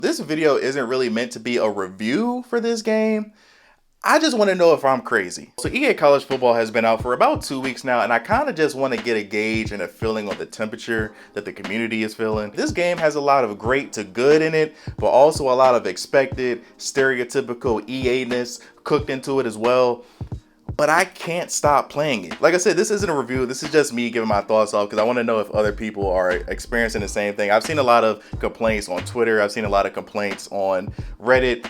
This video isn't really meant to be a review for this game. I just want to know if I'm crazy. So EA College Football has been out for about 2 weeks now, and I kind of just want to get a gauge and a feeling on the temperature that the community is feeling. This game has a lot of great to good in it, but also a lot of expected, stereotypical EA-ness cooked into it as well. But I can't stop playing it. Like I said, this isn't a review. This is just me giving my thoughts off because I want to know if other people are experiencing the same thing. I've seen a lot of complaints on Twitter. I've seen a lot of complaints on Reddit.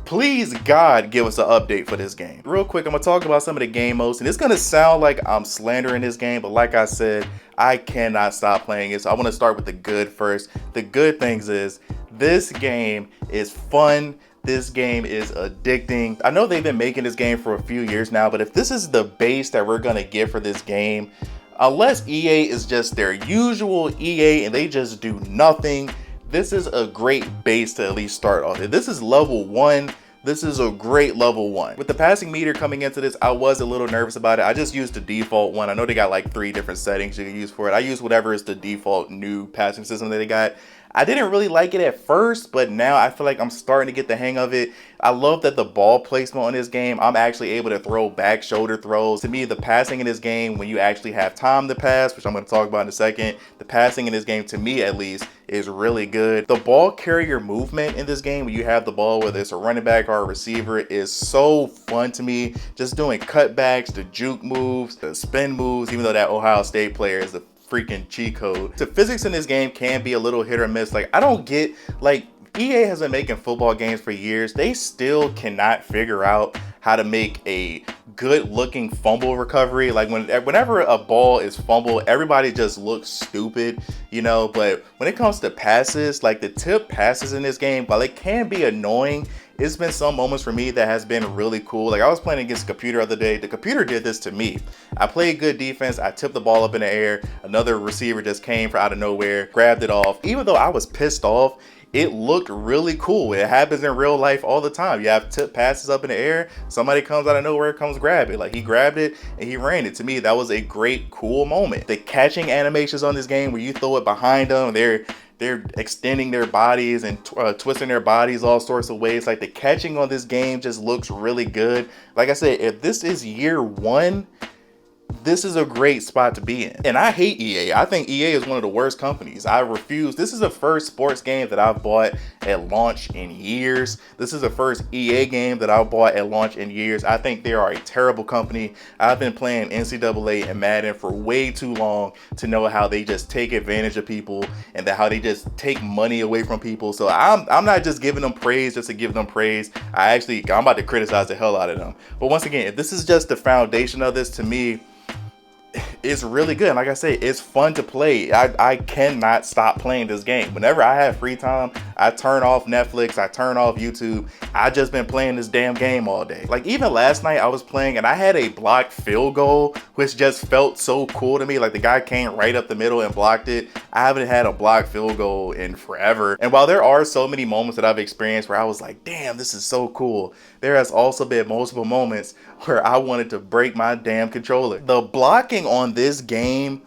Please, God, give us an update for this game. Real quick, I'm going to talk about some of the game modes, and it's going to sound like I'm slandering this game, but like I said, I cannot stop playing it. So I want to start with the good first. The good things is this game is fun. This game is addicting. I know they've been making this game for a few years now, but if this is the base that we're going to get for this game, unless EA is just their usual EA and they just do nothing, this is a great base to at least start off. If this is level 1, this is a great level 1. With the passing meter coming into this, I was a little nervous about it. I just used the default one. I know they got like 3 different settings you can use for it. I use whatever is the default new passing system that they got. I didn't really like it at first, but now I feel like I'm starting to get the hang of it. I love that the ball placement on this game, I'm actually able to throw back shoulder throws. To me, the passing in this game, when you actually have time to pass, which I'm going to talk about in a second, the passing in this game, to me at least, is really good. The ball carrier movement in this game, when you have the ball, whether it's a running back or a receiver, is so fun to me. Just doing cutbacks, the juke moves, the spin moves, even though that Ohio State player is the freaking cheat code. The physics in this game can be a little hit or miss. Like, I don't get, like, EA has been making football games for years. They still cannot figure out how to make a good looking fumble recovery. Like whenever a ball is fumbled, everybody just looks stupid, you know. But when it comes to passes, like the tip passes in this game, while it can be annoying, it's been some moments for me that has been really cool. Like I was playing against a computer the other day. The computer did this to me. I played good defense. I tipped the ball up in the air. Another receiver just came from out of nowhere, grabbed it off. Even though I was pissed off, it looked really cool. It happens in real life all the time. You have tip passes up in the air. Somebody comes out of nowhere, comes grab it. Like he grabbed it and he ran it. To me, that was a great, cool moment. The catching animations on this game where you throw it behind them, they're extending their bodies and twisting their bodies all sorts of ways. Like the catching on this game just looks really good. Like I said, if this is year 1, this is a great spot to be in. And I hate EA. I think EA is one of the worst companies. I refuse. This is the first sports game that I've bought at launch in years. This is the first EA game that I've bought at launch in years. I think they are a terrible company. I've been playing NCAA and Madden for way too long to know how they just take advantage of people and how they just take money away from people. So I'm not just giving them praise just to give them praise. I'm about to criticize the hell out of them. But once again, if this is just the foundation of this, to me, it's really good. Like I say, it's fun to play. I cannot stop playing this game. Whenever I have free time, I turn off Netflix, I turn off YouTube. I just been playing this damn game all day. Like even last night I was playing and I had a blocked field goal, which just felt so cool to me. Like the guy came right up the middle and blocked it. I haven't had a blocked field goal in forever. And while there are so many moments that I've experienced where I was like, damn, this is so cool, there has also been multiple moments where I wanted to break my damn controller. The blocking on this game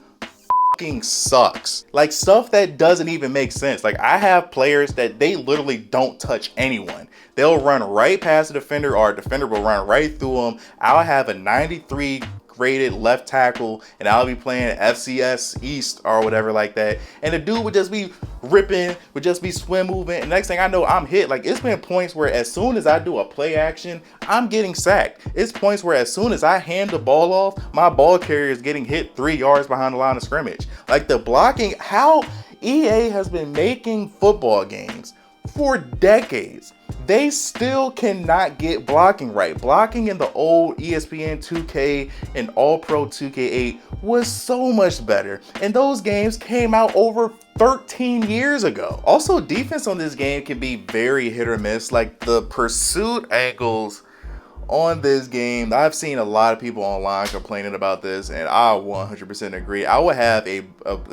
fucking sucks. Like stuff that doesn't even make sense. Like I have players that they literally don't touch anyone. They'll run right past the defender or a defender will run right through them. I'll have a 93 rated left tackle and I'll be playing FCS East or whatever like that, and the dude would just be ripping, would just be swim moving, and next thing I know I'm hit. Like it's been points where as soon as I do a play action, I'm getting sacked. It's points where as soon as I hand the ball off, my ball carrier is getting hit 3 yards behind the line of scrimmage. Like the blocking, how EA has been making football games for decades, they still cannot get blocking right. Blocking in the old ESPN 2K and All Pro 2K8 was so much better, and those games came out over 13 years ago. Also, defense on this game can be very hit or miss. Like the pursuit angles on this game, I've seen a lot of people online complaining about this, and I 100% agree. I would have a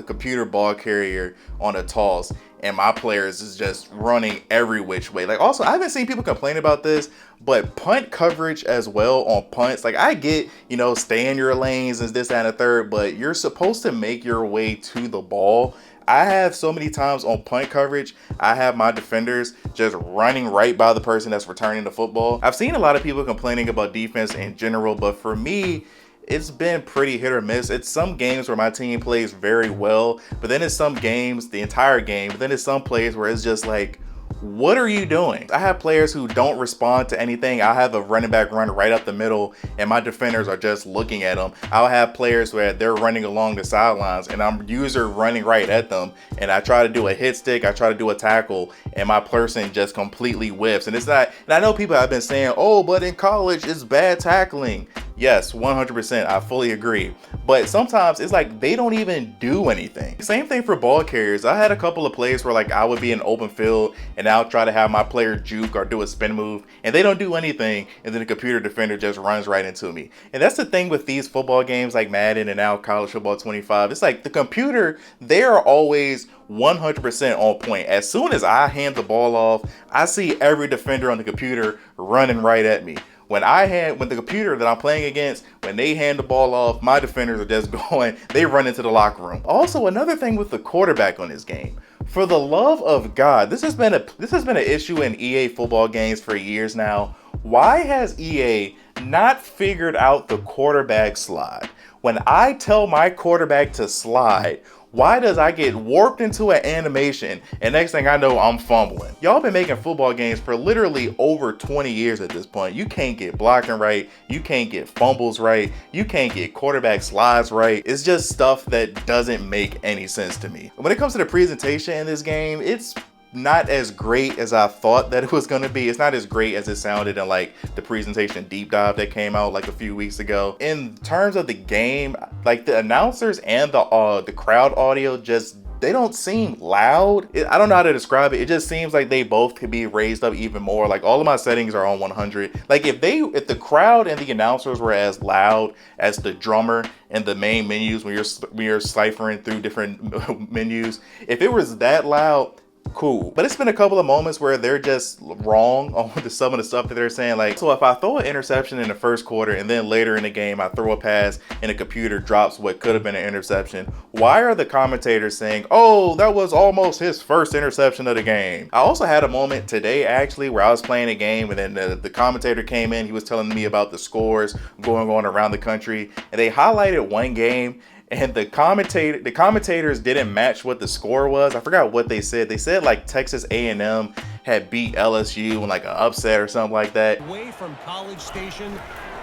computer ball carrier on a toss, and my players is just running every which way. Like also, I haven't seen people complain about this, but punt coverage as well on punts. Like I get, you know, stay in your lanes and this, that, and the third, but you're supposed to make your way to the ball. I have so many times on punt coverage, I have my defenders just running right by the person that's returning the football. I've seen a lot of people complaining about defense in general, but for me, it's been pretty hit or miss. It's some games where my team plays very well, but then it's some games, the entire game, but then it's some plays where it's just like, what are you doing? I have players who don't respond to anything. I'll have a running back run right up the middle and my defenders are just looking at them. I'll have players where they're running along the sidelines and I'm user running right at them, and I try to do a hit stick, I try to do a tackle, and my person just completely whiffs. And it's not, and I know people have been saying, oh, but in college it's bad tackling. Yes, 100%, I fully agree. But sometimes it's like they don't even do anything. Same thing for ball carriers. I had a couple of plays where like I would be in open field and I'll try to have my player juke or do a spin move and they don't do anything, and then the computer defender just runs right into me. And that's the thing with these football games like Madden and now College Football 25. It's like the computer, they are always 100% on point. As soon as I hand the ball off, I see every defender on the computer running right at me. When the computer that I'm playing against, when they hand the ball off, my defenders are just going, they run into the locker room. Also, another thing with the quarterback on this game, for the love of God, this has been an issue in EA football games for years now. Why has EA not figured out the quarterback slide? When I tell my quarterback to slide, why does I get warped into an animation and next thing I know I'm fumbling? Y'all been making football games for literally over 20 years at this point. You can't get blocking right, you can't get fumbles right, you can't get quarterback slides right. It's just stuff that doesn't make any sense to me. When it comes to the presentation in this game, it's not as great as I thought that it was going to be. It's not as great as it sounded in like the presentation deep dive that came out like a few weeks ago. In terms of the game, like the announcers and the crowd audio just, they don't seem loud. I don't know how to describe it. It just seems like they both could be raised up even more. Like all of my settings are on 100. Like if the crowd and the announcers were as loud as the drummer and the main menus when you're ciphering through different menus, if it was that loud, cool. But it's been a couple of moments where they're just wrong on some of the stuff that they're saying. Like, so if I throw an interception in the first quarter and then later in the game I throw a pass and the computer drops what could have been an interception, why are the commentators saying, oh, that was almost his first interception of the game? I also had a moment today actually where I was playing a game and then the commentator came in. He was telling me about the scores going on around the country, and they highlighted one game and the commentators didn't match what the score was. I forgot what they said. They said like Texas A&M had beat LSU in like an upset or something like that. Away from College Station,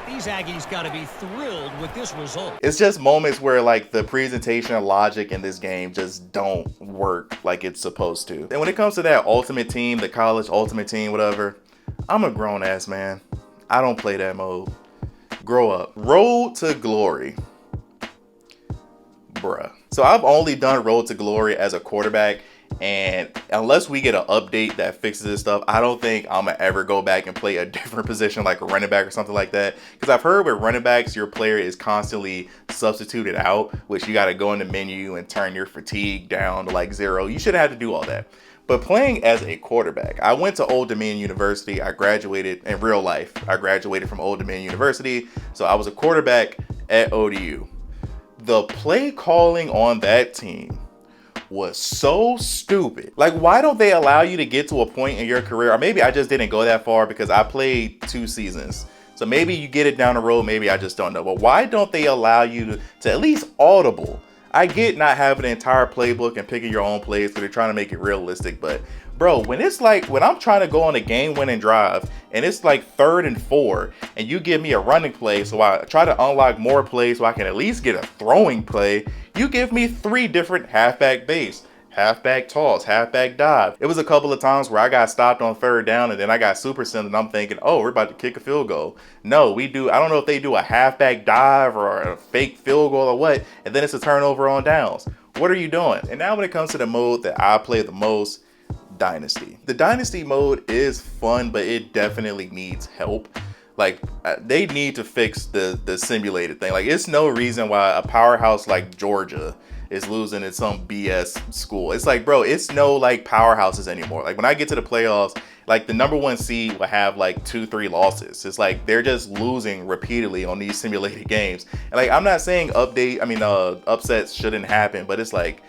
these Aggies got to be thrilled with this result. It's just moments where like the presentation and logic in this game just don't work like it's supposed to. And when it comes to that ultimate team, the college ultimate team, whatever, I'm a grown ass man. I don't play that mode. Grow up. Road to Glory. Bruh. So I've only done Road to Glory as a quarterback, and unless we get an update that fixes this stuff, I don't think I'm gonna ever go back and play a different position like a running back or something like that. Because I've heard with running backs, your player is constantly substituted out, which you got to go in the menu and turn your fatigue down to like 0. You shouldn't have to do all that. But playing as a quarterback, I went to Old Dominion University. I graduated in real life. I graduated from Old Dominion University. So I was a quarterback at ODU. The play calling on that team was so stupid. Like, why don't they allow you to get to a point in your career? Or maybe I just didn't go that far because I played 2 seasons. So maybe you get it down the road, maybe I just don't know. But why don't they allow you to at least audible? I get not having an entire playbook and picking your own plays because they're trying to make it realistic. But bro, when it's like, when I'm trying to go on a game-winning drive and it's like 3rd and 4 and you give me a running play, so I try to unlock more plays so I can at least get a throwing play, you give me 3 different halfback base, halfback toss, halfback dive. It was a couple of times where I got stopped on 3rd down and then I got super sent and I'm thinking, oh, we're about to kick a field goal. No, I don't know if they do a halfback dive or a fake field goal or what, and then it's a turnover on downs. What are you doing? And now when it comes to the mode that I play the most, Dynasty. The Dynasty mode is fun, but it definitely needs help. Like, they need to fix the simulated thing. Like, it's no reason why a powerhouse like Georgia is losing at some BS school. It's like, bro, it's no like powerhouses anymore. Like when I get to the playoffs, like the number 1 seed will have like 2-3 losses. It's like they're just losing repeatedly on these simulated games. And like, I'm not saying upsets shouldn't happen, but it's like,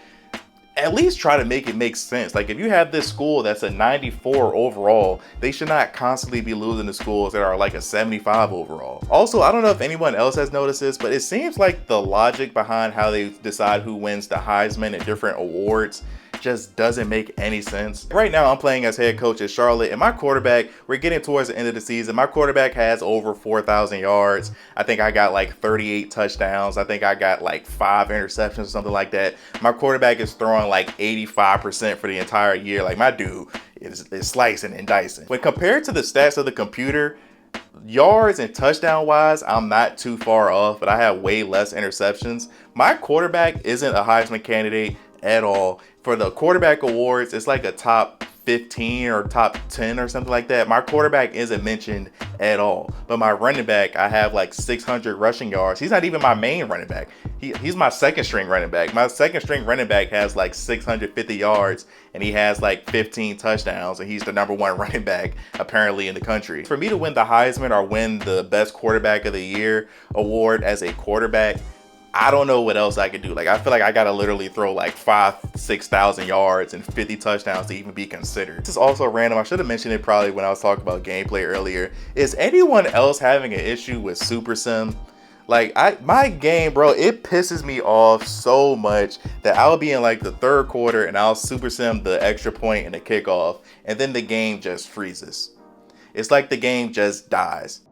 at least try to make it make sense. Like if you have this school that's a 94 overall, they should not constantly be losing to schools that are like a 75 overall. Also, I don't know if anyone else has noticed this, but it seems like the logic behind how they decide who wins the Heisman and different awards just doesn't make any sense. Right now I'm playing as head coach at Charlotte, and my quarterback, we're getting towards the end of the season, my quarterback has over 4,000 yards. I think I got like 38 touchdowns. I think I got like 5 interceptions or something like that. My quarterback is throwing like 85% for the entire year. Like my dude is slicing and dicing. When compared to the stats of the computer, yards and touchdown wise, I'm not too far off, but I have way less interceptions. My quarterback isn't a Heisman candidate at all. For the quarterback awards, it's like a top 15 or top 10 or something like that. My quarterback isn't mentioned at all. But my running back, I have like 600 rushing yards. He's not even my main running back. He's my second string running back. My second string running back has like 650 yards and he has like 15 touchdowns, and he's the #1 running back apparently in the country. For me to win the Heisman or win the best quarterback of the year award as a quarterback, I don't know what else I could do. Like, I feel like I gotta literally throw like 6,000 yards and 50 touchdowns to even be considered. This is also random. I should have mentioned it probably when I was talking about gameplay earlier. Is anyone else having an issue with Super Sim? Like, my game, bro, it pisses me off so much that I'll be in like the third quarter and I'll Super Sim the extra point and the kickoff, and then the game just freezes. It's like the game just dies.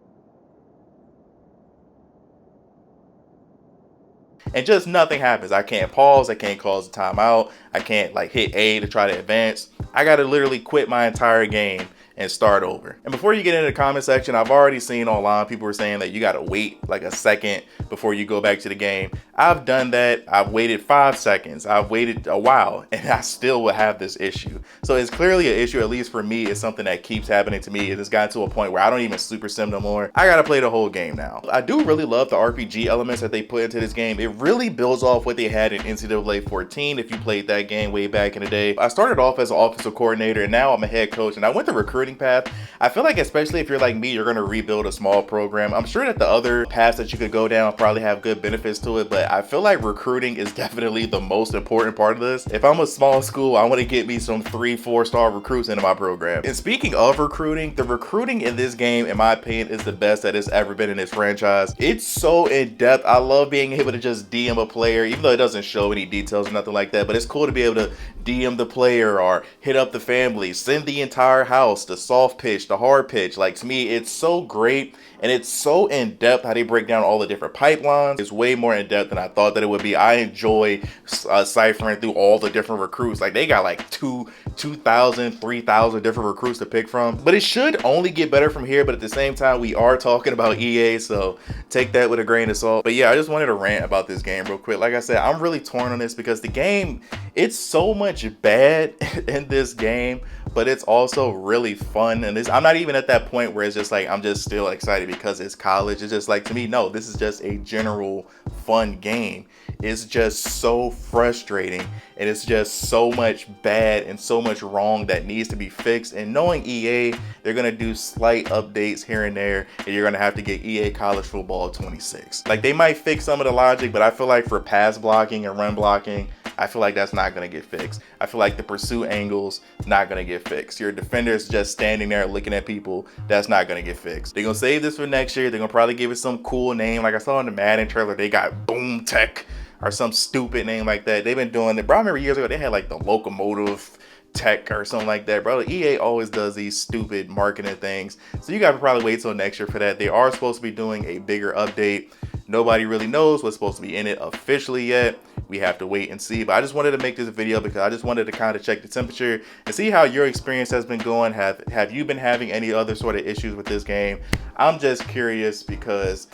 And just nothing happens. I can't pause, I can't cause a timeout, I can't like hit A to try to advance. I gotta literally quit my entire game and start over. And before you get into the comment section, I've already seen online people were saying that you gotta wait like a second before you go back to the game. I've done that. I've waited 5 seconds. I've waited a while and I still will have this issue. So it's clearly an issue, at least for me. It's something that keeps happening to me. It has gotten to a point where I don't even Super Sim no more. I gotta play the whole game now. I do really love the RPG elements that they put into this game. It really builds off what they had in NCAA 14 if you played that game way back in the day. I started off as an offensive coordinator and now I'm a head coach, and I went the recruiting path. I feel like, especially if you're like me, you're going to rebuild a small program. I'm sure that the other paths that you could go down probably have good benefits to it, but I feel like recruiting is definitely the most important part of this. If I'm a small school, I want to get me some 3-4 star recruits into my program. And speaking of recruiting, the recruiting in this game, in my opinion, is the best that it's ever been in this franchise. It's so in depth. I love being able to just DM a player, even though it doesn't show any details or nothing like that, but it's cool to be able to DM the player or hit up the family, send the entire house, the soft pitch, the hard pitch. Like, to me, it's so great and it's so in depth how they break down all the different pipelines. It's way more in depth than I thought that it would be. I enjoy ciphering through all the different recruits. Like, they got like 2,000, 3,000 different recruits to pick from. But it should only get better from here. But at the same time, we are talking about EA, so take that with a grain of salt. But yeah, I just wanted to rant about this game real quick. Like I said, I'm really torn on this because the game, it's so much bad in this game, but it's also really fun. And I'm not even at that point where it's just like I'm just still excited because it's college. It's just like, to me, no, this is just a general fun game. It's just so frustrating, and it's just so much bad and so much wrong that needs to be fixed. And knowing EA, they're gonna do slight updates here and there, and you're gonna have to get EA College Football 26. Like, they might fix some of the logic, but I feel like for pass blocking and run blocking, I feel like that's not going to get fixed. I feel like the pursuit angles, not going to get fixed. Your defender's just standing there looking at people, that's not going to get fixed. They're going to save this for next year. They're going to probably give it some cool name. Like I saw in the Madden trailer, they got Boom Tech or some stupid name like that. They've been doing it. Bro, I remember years ago, they had like the Locomotive Tech or something like that. Bro, EA always does these stupid marketing things. So you guys probably wait till next year for that. They are supposed to be doing a bigger update. Nobody really knows what's supposed to be in it officially yet. We have to wait and see. But I just wanted to make this video because I just wanted to kind of check the temperature and see how your experience has been going. Have you been having any other sort of issues with this game? I'm just curious because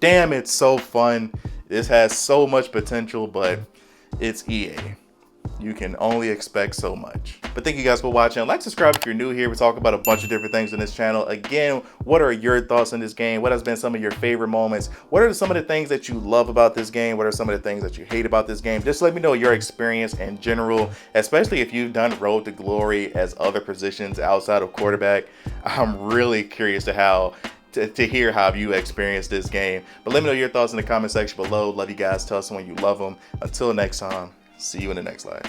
damn, it's so fun. This has so much potential, but it's EA. You can only expect so much. But thank you guys for watching. Like, subscribe if you're new here. We talk about a bunch of different things in this channel. Again, what are your thoughts on this game? What has been some of your favorite moments? What are some of the things that you love about this game? What are some of the things that you hate about this game? Just let me know your experience in general, especially if you've done Road to Glory as other positions outside of quarterback. I'm really curious to hear how you experienced this game. But let me know your thoughts in the comment section below. Love you guys. Tell someone you love them. Until next time, see you in the next live.